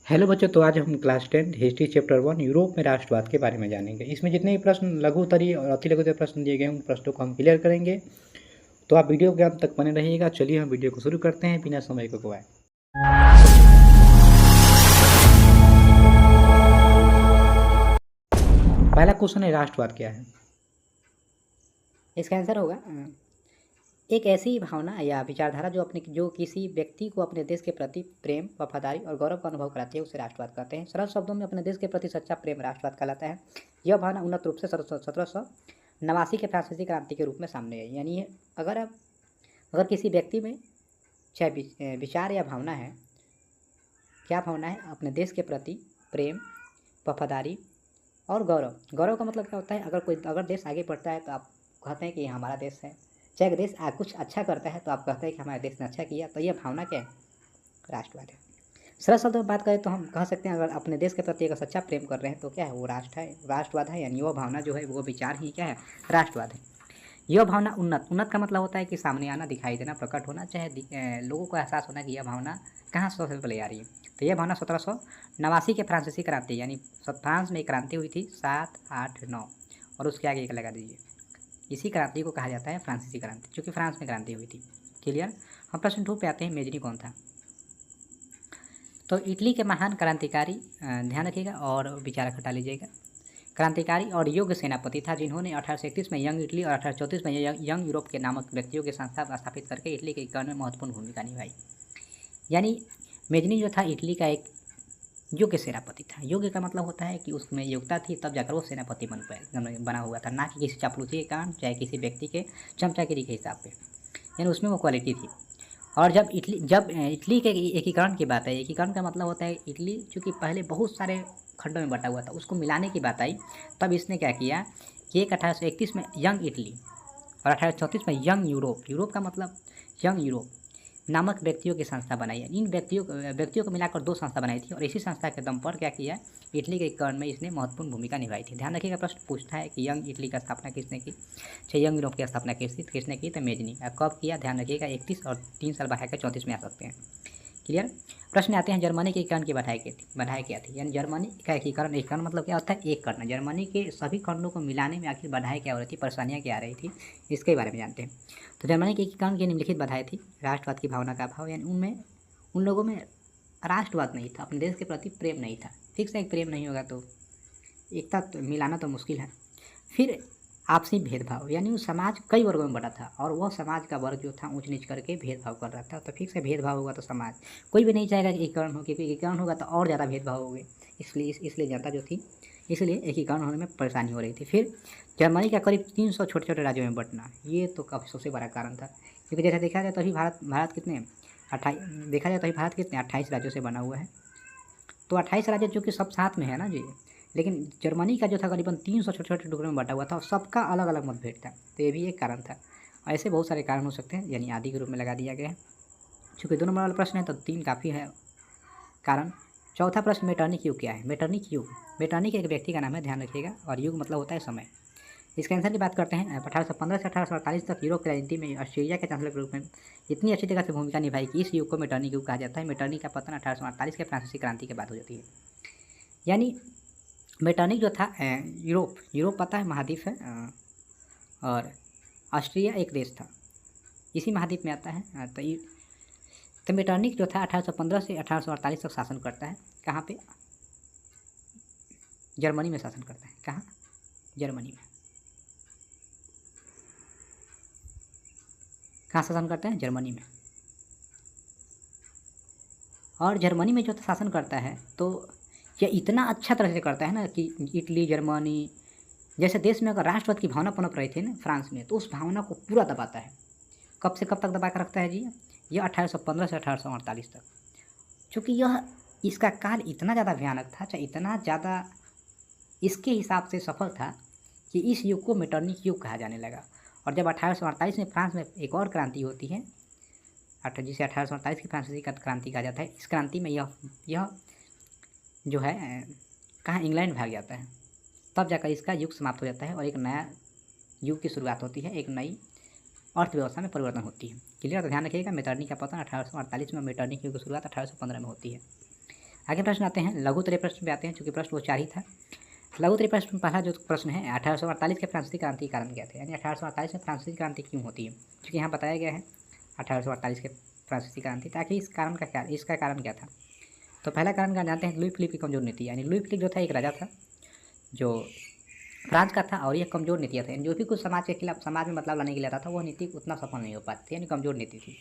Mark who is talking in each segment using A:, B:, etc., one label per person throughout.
A: Hello बच्चों, तो आज हम क्लास 10 हिस्ट्री चैप्टर 1 यूरोप में राष्ट्रवाद के बारे में जानेंगे। इसमें जितने भी प्रश्न लघु उत्तरीय और अति लघु उत्तरीय प्रश्न दिए गए हैं उन प्रश्नों को हम क्लियर करेंगे। तो आप वीडियो के अंत तक बने रहिएगा। चलिए हम वीडियो को शुरू करते हैं बिना समय को गवाए। पहला क्वेश्चन है, राष्ट्रवाद क्या है?
B: इसका आंसर होगा एक ऐसी भावना या विचारधारा जो किसी व्यक्ति को अपने देश के प्रति प्रेम, वफादारी और गौरव का अनुभव कराती है, उसे राष्ट्रवाद कहते हैं। सरल शब्दों में अपने देश के प्रति सच्चा प्रेम राष्ट्रवाद कहलाता है। यह भावना उन्नत रूप से 1789 के फ्रांसीसी क्रांति के रूप में सामने आई। यानी अगर किसी व्यक्ति में चाहे विचार या भावना है, क्या भावना है? अपने देश के प्रति प्रेम, वफादारी और गौरव का मतलब क्या होता है? अगर देश आगे बढ़ता है तो आप कहते हैं कि ये हमारा देश है। चाहे देश कुछ अच्छा करता है तो आप कहते हैं कि हमारे देश ने अच्छा किया। तो यह भावना क्या है? राष्ट्रवाद है। सरल शब्दों में बात करें तो हम कह सकते हैं, अगर अपने देश के प्रति अगर सच्चा प्रेम कर रहे हैं तो क्या है? वो राष्ट्रवाद है। यानी वो भावना जो है, वो विचार ही क्या है? राष्ट्रवाद है। यह भावना उन्नत का मतलब होता है कि सामने आना, दिखाई देना, प्रकट होना, चाहे लोगों को एहसास होना कि यह भावना कहाँ सबसे पहले आ रही है। तो यह भावना 1789 के फ्रांसीसी क्रांति, यानी फ्रांस में एक क्रांति हुई थी 7, 8, 9 और उसके आगे एक लगा दीजिए। इसी क्रांति को कहा जाता है फ्रांसीसी क्रांति, क्योंकि फ्रांस में क्रांति हुई थी। क्लियर? हम प्रश्न 2 पे आते हैं। मेजनी कौन था? तो इटली के महान क्रांतिकारी, ध्यान रखिएगा और विचारक हटा लीजिएगा, क्रांतिकारी और योग्य सेनापति था, जिन्होंने 1831 में यंग इटली और 1834 में यंग यूरोप के नामक व्यक्तियों की संस्था स्थापित करके इटली के एकीकरण में महत्वपूर्ण भूमिका निभाई। यानी मेजनी जो था इटली का एक योग्य सेनापति था। योग्य का मतलब होता है कि उसमें योग्यता थी, तब जाकर वो सेनापति बना हुआ था, ना कि किसी चापलूसी के कारण, चाहे किसी व्यक्ति के चमचागिरी के हिसाब पे। यानी उसमें वो क्वालिटी थी। और जब इटली के एकीकरण की बात है, एकीकरण का मतलब होता है इटली चूँकि पहले बहुत सारे खंडों में बटा हुआ था, उसको मिलाने की बात आई, तब इसने क्या किया कि 1831 में यंग इटली और 1834 में यंग यूरोप का मतलब यंग यूरोप नामक व्यक्तियों की संस्था बनाई है। इन व्यक्तियों को मिलाकर 2 संस्था बनाई थी और इसी संस्था के दम पर क्या किया, इटली के एकीकरण में इसने महत्वपूर्ण भूमिका निभाई थी। ध्यान रखिएगा, प्रश्न पूछता है कि यंग इटली का स्थापना किसने की, चाहे यंग यूरोप की स्थापना किसने की? तो मेजनी। कब किया? ध्यान रखिएगा, 31 और 3 साल बढ़ाकर 34 में आ सकते हैं। क्लियर? प्रश्न आते हैं, जर्मनी के एकीकरण की बढ़ाई क्या थी? यानी जर्मनी का एकीकरण मतलब क्या होता है? एक करना। जर्मनी के सभी खंडों को मिलाने में आखिर बाधाएं क्या हो रही थी, परेशानियाँ क्या आ रही थी, इसके बारे में जानते हैं। तो जर्मनी के एकीकरण की निम्नलिखित बाधाएं थी। राष्ट्रवाद की भावना का अभाव, यानी उन लोगों में राष्ट्रवाद नहीं था, अपने देश के प्रति प्रेम नहीं था। ठीक से एक प्रेम नहीं होगा तो एकता मिलाना तो मुश्किल है। फिर आपसी भेदभाव, यानी वो समाज कई वर्गों में बटा था और वह समाज का वर्ग जो था ऊंच नीच करके भेदभाव कर रहा था। तो ठीक से भेदभाव होगा तो समाज कोई भी नहीं चाहेगा कि एकीकरण हो, क्योंकि एकीकरण होगा तो और ज़्यादा भेदभाव होंगे। इसलिए जनता जो थी, इसलिए एकीकरण होने में परेशानी हो रही थी। फिर जर्मनी का करीब 300 छोटे छोटे राज्यों में बंटना, ये तो काफ़ी सबसे बड़ा कारण था, क्योंकि जैसे देखा जाए तो अभी भारत कितने 28 राज्यों से बना हुआ है। तो 28 राज्य जो कि सब साथ में है ना जी, लेकिन जर्मनी का जो था करीबन 300 छोटे छोटे टुकड़ों में बटा हुआ था और सबका अलग अलग मतभेद था। तो ये भी एक कारण था। ऐसे बहुत सारे कारण हो सकते हैं, यानी आदि के रूप में लगा दिया गया है। चूँकि 2 नंबर वाला प्रश्न है तो 3 काफ़ी है कारण। चौथा प्रश्न, मेटरनिक युग क्या है? मेटरनिक एक व्यक्ति का नाम है, ध्यान रखिएगा, और युग मतलब होता है समय। इसके आंसर की बात करते हैं। 1815 से 1848 तक यूरोप की राजनीति में ऑस्ट्रेलिया के चांसलर के रूप में इतनी अच्छी तरह से भूमिका निभाई कि इस युग को मेटरनिक युग कहा जाता है। मेटरनिक का पतन 1848 के फ्रांसीसी क्रांति के बाद हो जाती है। यानी मेटरनिक जो था, यूरोप पता है महाद्वीप है, और ऑस्ट्रिया एक देश था, इसी महाद्वीप में आता है। तो मेटरनिक जो था 1815 से 1848 तक शासन करता है। कहाँ पे? जर्मनी में शासन करता है। कहाँ? जर्मनी में। कहाँ शासन करते हैं? जर्मनी में। और जर्मनी में जो शासन करता है तो यह इतना अच्छा तरह से करता है ना कि इटली, जर्मनी जैसे देश में अगर राष्ट्रवाद की भावना पनप रही थी ना फ्रांस में, तो उस भावना को पूरा दबाता है। कब से कब तक दबा कर रखता है जी? यह 1815 से 1848 तक। चूँकि इसका काल इतना ज़्यादा भयानक था, चाहे इतना ज़्यादा इसके हिसाब से सफल था कि इस युग को मेटरनिक युग कहा जाने लगा। और जब 1848 में फ्रांस में एक और क्रांति होती है, जिसे 1848 की फ्रांसीसी क्रांति कहा जाता है, इस क्रांति में यह जो है कहाँ, इंग्लैंड भाग जाता है। तब जाकर इसका युग समाप्त हो जाता है और एक नया युग की शुरुआत होती है, एक नई अर्थव्यवस्था में परिवर्तन होती है। क्लियर? तो ध्यान रखिएगा, मेटरनिक का पतन 1848 में, मेटरनिक युग की शुरुआत 1815 में होती है। आगे प्रश्न आते हैं लघुत्तरीय प्रश्न पे आते हैं, चूँकि प्रश्न वो 4 ही था। लघुत्तरीय प्रश्न में पहला जो प्रश्न है 1848 के फ्रांसीसी क्रांति के कारण क्या थे, यानी 1848 में फ्रांसीसी क्रांति क्यों होती है, क्योंकि यहाँ बताया गया है 1848 के फ्रांसीसी क्रांति, ताकि इसका कारण क्या था। तो पहला कारण क्या जानते हैं, लुई फिलिप की कमजोर नीति। यानी लुई फिलिप जो था एक राजा था जो फ्रांस का था, और यह कमजोर नीतियाँ थी, जो भी कुछ समाज के खिलाफ, समाज में बदलाव लाने के लिए आता था, वह नीति उतना सफल नहीं हो पाती थी, यानी कमजोर नीति थी।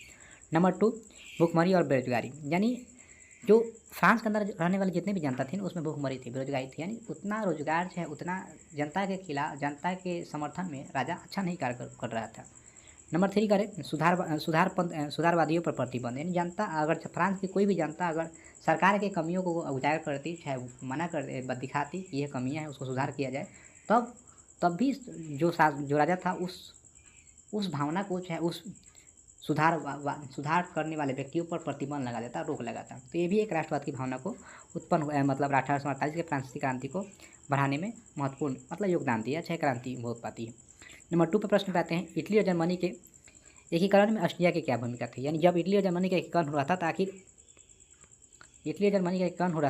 B: नंबर 2 भूखमरी और बेरोजगारी, यानी जो फ्रांस के अंदर रहने वाली जितनी भी जनता थी उसमें भूखमरी थी, बेरोजगारी थी, यानी उतना रोजगार जो है उतना जनता के खिलाफ, जनता के समर्थन में राजा अच्छा नहीं कार्य कर रहा था। नंबर 3 करें सुधारवादियों पर प्रतिबंध, यानी जनता अगर फ्रांस की कोई भी जनता अगर सरकार के कमियों को उजागर करती, चाहे मना कर दिखाती कि यह कमियां हैं उसको सुधार किया जाए, तब भी जो राजा था उस भावना को, चाहे उस सुधार करने वाले व्यक्तियों पर प्रतिबंध लगा देता, रोक लगाता। तो ये भी एक राष्ट्रवाद की भावना को उत्पन्न हुआ, मतलब 1848 के फ्रांसीसी क्रांति को बढ़ाने में महत्वपूर्ण मतलब योगदान दिया, चाहे क्रांति हो पाती है। नंबर 2 पर प्रश्न पाते हैं इटली और जर्मनी के एकीकरण में ऑस्ट्रिया की क्या भूमिका थी, यानी जब इटली और जर्मनी का एकीकरण हो रहा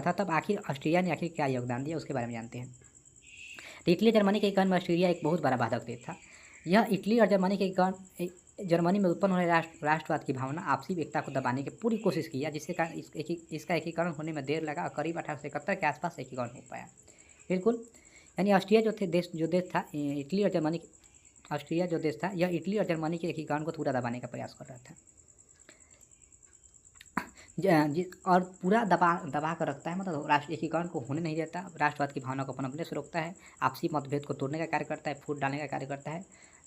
B: था तो तब आखिर ऑस्ट्रिया ने आखिर क्या योगदान दिया, उसके बारे में जानते हैं। तो इटली जर्मनी के एकीकरण में ऑस्ट्रिया एक बहुत बड़ा बाधक देश था। यह इटली और जर्मनी के एकीकरण, जर्मनी में उत्पन्न होने राष्ट्रवाद की भावना आपसी एकता को दबाने की पूरी कोशिश किया, जिससे कारण इसका एकीकरण होने में देर लगा और करीब 1871 के आसपास एकीकरण हो पाया। बिल्कुल, यानी ऑस्ट्रिया जो देश था, ऑस्ट्रिया जो देश था, यह इटली और जर्मनी के एकीकरण को पूरा दबाने का प्रयास कर रहा था, और पूरा दबा कर रखता है, मतलब राष्ट्र एकीकरण को होने नहीं देता, राष्ट्रवाद की भावना को पनपने से रोकता है, आपसी मतभेद को तोड़ने का कार्य करता है, फूट डालने का कार्य करता है।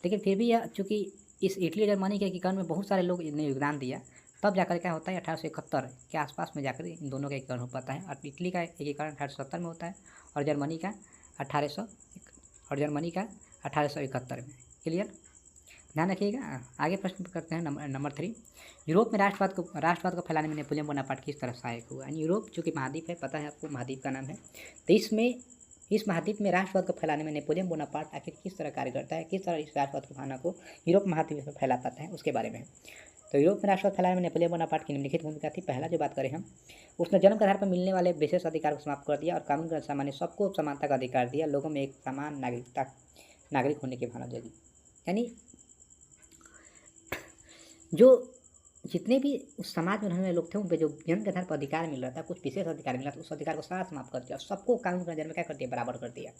B: लेकिन फिर भी यह चूँकि इस इटली और जर्मनी के एकीकरण में बहुत सारे लोग ने योगदान दिया, तब जाकर क्या होता है 1871 के आसपास में जाकर इन दोनों का एकीकरण हो पाता है। और इटली का एकीकरण 1870 में होता है और जर्मनी का 1871 में। क्लियर, ध्यान रखिएगा। आगे प्रश्न करते हैं नंबर 3, यूरोप में राष्ट्रवाद को फैलाने में नेपोलियन बोनापार्ट किस तरह सहायक हुआ। यानी यूरोप चूँकि महाद्वीप है, पता है आपको महाद्वीप का नाम है, तो इस महाद्वीप में राष्ट्रवाद को फैलाने में नेपोलियन बोनापार्ट आखिर किस तरह कार्य करता है, किस तरह इस राष्ट्रवाद की भावना को यूरोप महाद्वीप में फैला पाता है, उसके बारे में। तो यूरोप में राष्ट्रवाद फैलाने में नेपोलियन बोनापार्ट की निम्नलिखित भूमिका थी। पहला जो बात करें हम, उसने जन्म के आधार पर मिलने वाले विशेष अधिकार को समाप्त कर दिया और कानून के सामान्य सबको समानता का अधिकार दिया, लोगों में एक समान नागरिक होने की भावना दे दी। यानी जो जितने भी उस समाज में रहने वाले लोग थे उन पर जो जन्म के आधार पर अधिकार मिल रहा था, कुछ विशेष अधिकार मिल रहा था, उस अधिकार को सारा समाप्त कर दिया, सबको कानून के नजर में क्या कर दिया, बराबर कर दिया।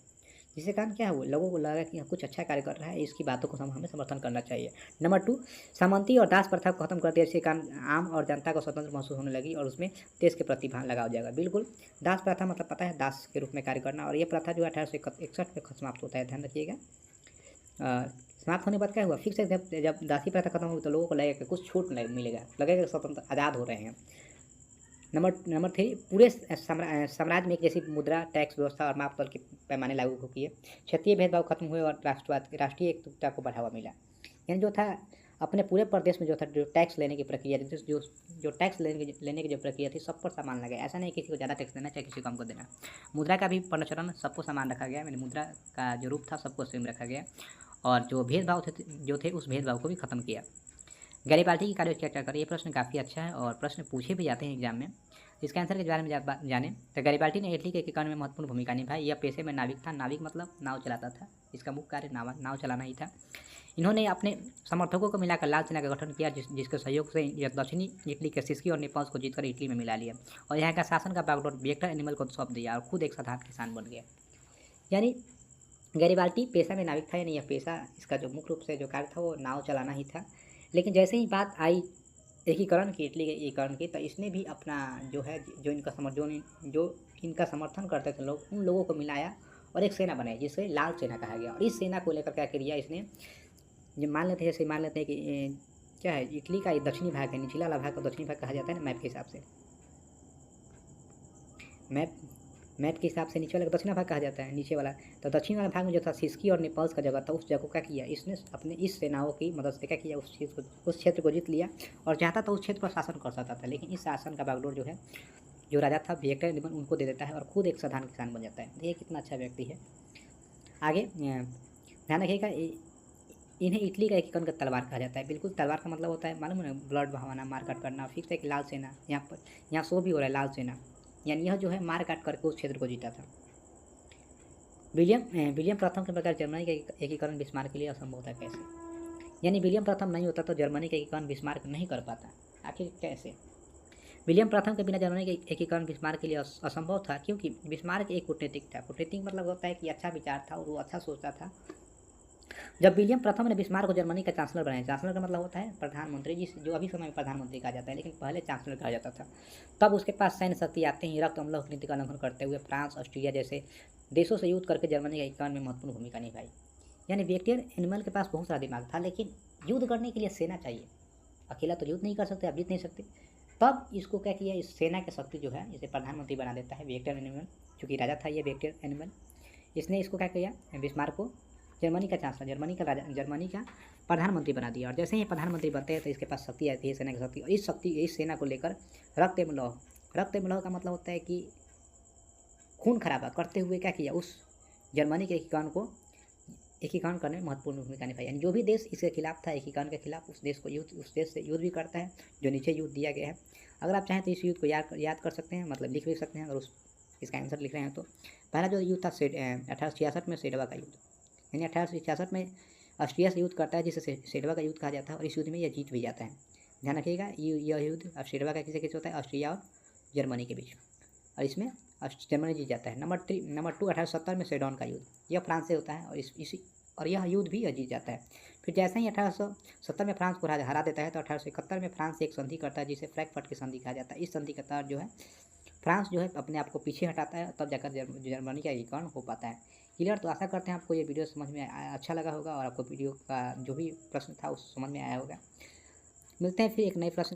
B: जिससे कारण क्या हुआ, लोगों को लगा कि कुछ अच्छा कार्य कर रहा है, इसकी बातों को हमें समर्थन करना चाहिए। नंबर 2, सामंती और दास प्रथा को खत्म कर दिया, जिससे कारण आम और जनता को स्वतंत्र महसूस होने लगी और उसमें देश के प्रति लगाव जाएगा। बिल्कुल, दास प्रथा मतलब पता है, दास के रूप में कार्य करना, और ये प्रथा जो 1861 में समाप्त होता है, ध्यान रखिएगा। समाप्त होने के बाद क्या हुआ, फिर से जब दासी प्रथा खत्म होगी तो लोगों को लगेगा कि कुछ छूट मिलेगा, लगेगा स्वतंत्र आज़ाद हो रहे हैं। नंबर 3, पूरे साम्राज्य में एक जैसी मुद्रा, टैक्स व्यवस्था और मापतौल के पैमाने लागू किए, क्षेत्रीय भेदभाव खत्म हुए और राष्ट्रीय एकता को बढ़ावा मिला। यानी जो था अपने पूरे प्रदेश में जो था, जो टैक्स लेने की प्रक्रिया थी, जो टैक्स लेने की जो प्रक्रिया थी, सब पर समान लगा। ऐसा नहीं किसी को ज़्यादा टैक्स देना, चाहे किसी को कम को देना। मुद्रा का भी प्रचलन सबको समान रखा गया, यानी मुद्रा का जो रूप था सबको सेम रखा गया, और जो भेदभाव थे उस भेदभाव को भी खत्म किया। गैरिबाल्डी की कार्य चर्चा करें, ये प्रश्न काफ़ी अच्छा है और प्रश्न पूछे भी जाते हैं एग्जाम में। इसके आंसर के बारे में जाने तो गैरिबाल्डी ने इटली के एकीकरण में महत्वपूर्ण भूमिका निभाई। यह पेशे में नाविक था, नाविक मतलब नाव चलाता था, इसका मुख्य कार्य नाव चलाना ही था। इन्होंने अपने समर्थकों को मिलाकर लाल सेना का गठन किया, जिसके सहयोग से यह दक्षिणी इटली के सिस्की और नेपाल को जीतकर इटली में मिला लिया और यहाँ का शासन का बागडोर विक्टर एनिमल को सौंप दिया और खुद एक साधारण किसान बन गया। यानी गैरिबाल्डी पेशा में नाविक था, यानी यह पेशा, इसका जो मुख्य रूप से जो कार्य था वो नाव चलाना ही था। लेकिन जैसे ही बात आई एकीकरण की, इटली के एकीकरण की, तो इसने भी अपना जो है जो इनका समर्थन करते थे लोग, उन लोगों को मिलाया और एक सेना बनाई, जिसे लाल सेना कहा गया। और इस सेना को लेकर क्या किया इसने, मान लेते हैं कि क्या है, इटली का दक्षिणी भाग है, निचला वाला भाग को दक्षिणी भाग कहा जाता है ना, मैप के हिसाब से, मैप के हिसाब से नीचे वाले को दक्षिण भाग कहा जाता है, नीचे वाला। तो दक्षिण वाला भाग में जो था सिस्की और नेपाल का जगह था, उस जगह को क्या किया इसने, अपने इस सेनाओं की मदद से क्या किया, उस क्षेत्र को जीत लिया और चाहता था उस क्षेत्र पर शासन कर सकता था। लेकिन इस शासन का बागडोर जो है, जो राजा था विक्टर एनिमल, उनको दे देता है और खुद एक साधारण किसान बन जाता है। ये कितना अच्छा व्यक्ति है। आगे ध्यान रखिएगा, इन्हें इटली का एकीकरण का तलवार कहा जाता है। बिल्कुल, तलवार का मतलब होता है मालूम है, ब्लड बहाना, मारकाट करना। फिर से एक लाल सेना, यहाँ शो भी हो रहा है लाल सेना, यानी यह जो है मार काट करके उस क्षेत्र को जीता था। विलियम प्रथम के प्रकार जर्मनी का एकीकरण बिस्मार्क के लिए असंभव था। कैसे? यानी विलियम प्रथम नहीं होता तो जर्मनी का एकीकरण बिस्मार्क नहीं कर पाता। आखिर कैसे? विलियम प्रथम के बिना जर्मनी के एकीकरण बिस्मार्क के लिए असंभव था, क्योंकि बिस्मार्क एक कूटनीतिक था। कूटनीतिक मतलब होता है कि अच्छा विचार था और वो अच्छा सोचता था। जब विलियम प्रथम ने बिस्मार्क को जर्मनी का चांसलर बनाया, चांसलर का मतलब होता है प्रधानमंत्री, जो अभी समय में प्रधानमंत्री कहा जाता है, लेकिन पहले चांसलर कहा जाता था। तब उसके पास सैन्य शक्ति आते ही रक्त अम्ल नीति का उल्लंघन करते हुए फ्रांस, ऑस्ट्रिया जैसे देशों से युद्ध करके जर्मनी का एकीकरण में महत्वपूर्ण भूमिका निभाई। यानी विक्टर एनिमल के पास बहुत सारा दिमाग था, लेकिन युद्ध करने के लिए सेना चाहिए। अकेला तो युद्ध नहीं कर सकते, आप जीत नहीं सकते। तब इसको क्या किया, इस सेना की शक्ति जो है इसे प्रधानमंत्री बना देता है विक्टर एनिमल, चूँकि राजा था ये विक्टर एनिमल। इसने इसको क्या किया, बिस्मार्क को जर्मनी का चांसलर, जर्मनी का राजा, जर्मनी का प्रधानमंत्री बना दिया। और जैसे ही प्रधानमंत्री बनते हैं तो इसके पास शक्ति आती है, सेना की शक्ति। और इस सेना को लेकर रक्त का मतलब होता है कि खून खराबा करते हुए क्या किया, उस जर्मनी के एकीकरण करने में महत्वपूर्ण भूमिका निभाई। यानी जो भी देश इसके खिलाफ था, एकीकरण के खिलाफ, उस देश से युद्ध भी करता है, जो नीचे युद्ध दिया गया है। अगर आप चाहें तो इस युद्ध को याद कर सकते हैं, मतलब लिख भी सकते हैं। अगर इसका आंसर लिख रहे हैं तो पहला जो युद्ध था 1866 में सेडवा का युद्ध, यानी 1866 में ऑस्ट्रिया से युद्ध करता है, जिसे सेडवा का युद्ध कहा जाता है। और इस युद्ध में यह जीत भी जाता है। ध्यान रखिएगा, यह युद्ध अब सेडवा का किसे होता है, ऑस्ट्रिया और जर्मनी के बीच, और इसमें जर्मनी जीत जाता है। नंबर 2 1870 में सेडोन का युद्ध, यह फ्रांस से होता है और यह युद्ध भी जीत जाता है। फिर जैसे ही 1870 में फ्रांस को हरा देता है तो 1871 में फ्रांस से एक संधि करता है, जिसे फ्रैंकफर्ट की संधि कहा जाता है। इस संधि के तहत जो है फ्रांस जो है अपने आप को पीछे हटाता है, तब जाकर जर्मनी का एकीकरण हो पाता है। क्लियर? तो आशा करते हैं आपको ये वीडियो समझ में अच्छा लगा होगा और आपको वीडियो का जो भी प्रश्न था उस समझ में आया होगा। मिलते हैं फिर एक नए प्रश्न